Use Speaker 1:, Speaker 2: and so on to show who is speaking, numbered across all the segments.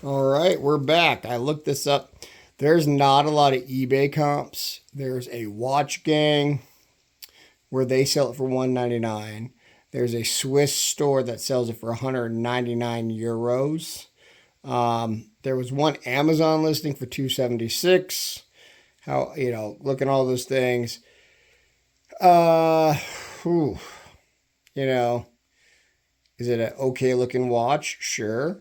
Speaker 1: All right, we're back. I looked this up. There's not a lot of eBay comps. There's a Watch Gang where they sell it for 199. There's a Swiss store that sells it for 199 euros. There was one Amazon listing for 276. How, look at all those things. Uh, whew, you know, is it an okay looking watch? Sure.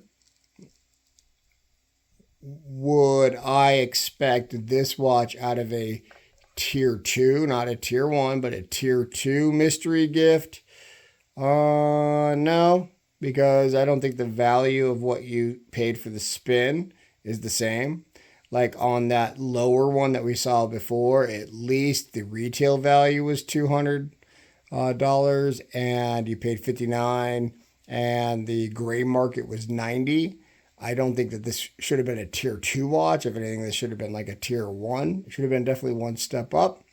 Speaker 1: Would I expect this watch out of a tier 2, not a tier 1, but a tier 2 mystery gift? No, because I don't think the value of what you paid for the spin is the same. Like on that lower one that we saw before, at least the retail value was $200, and you paid 59, and the gray market was 90. I don't think that this should have been a tier 2 watch. If anything, this should have been like a tier 1. It should have been definitely one step up.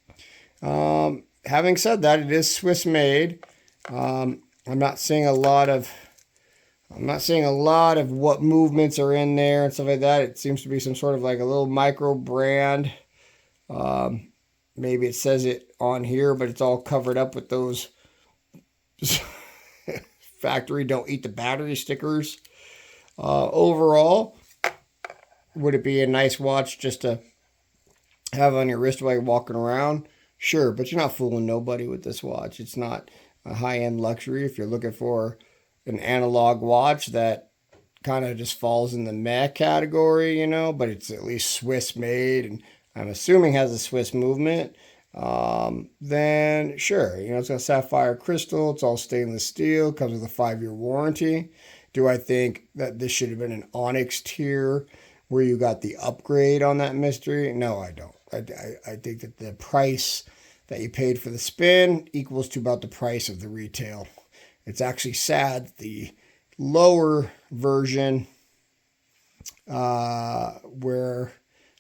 Speaker 1: Having said that, it is Swiss made. I'm not seeing a lot of what movements are in there and stuff like that. It seems to be some sort of like a little micro brand. Maybe it says it on here, but it's all covered up with those factory don't eat the battery stickers. Overall, would it be a nice watch just to have on your wrist while you're walking around? Sure, but you're not fooling nobody with this watch. It's not a high-end luxury. If you're looking for an analog watch that kind of just falls in the meh category, but it's at least Swiss made and I'm assuming has a Swiss movement, then sure, it's got sapphire crystal, it's all stainless steel, comes with a 5-year warranty. Do I think that this should have been an Onyx tier where you got the upgrade on that mystery? No, I don't. I think that the price that you paid for the spin equals to about the price of the retail. It's actually sad the lower version where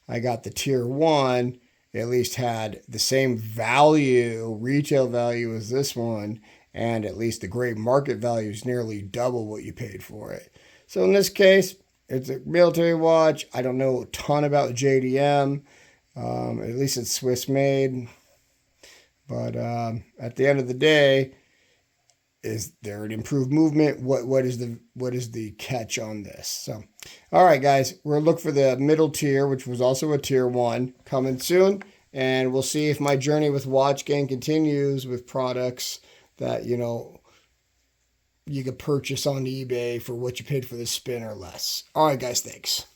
Speaker 1: I got the tier 1 at least had the same value, retail value as this one, and at least the gray market value is nearly double what you paid for it. So in this case, it's a military watch. I don't know a ton about JDM. At least it's Swiss made. But at the end of the day, is there an improved movement? What is the catch on this? So, all right, guys, we'll look for the middle tier, which was also a tier 1, coming soon, and we'll see if my journey with Watch Gang continues with products that you could purchase on eBay for what you paid for the spin or less. All right, guys, thanks.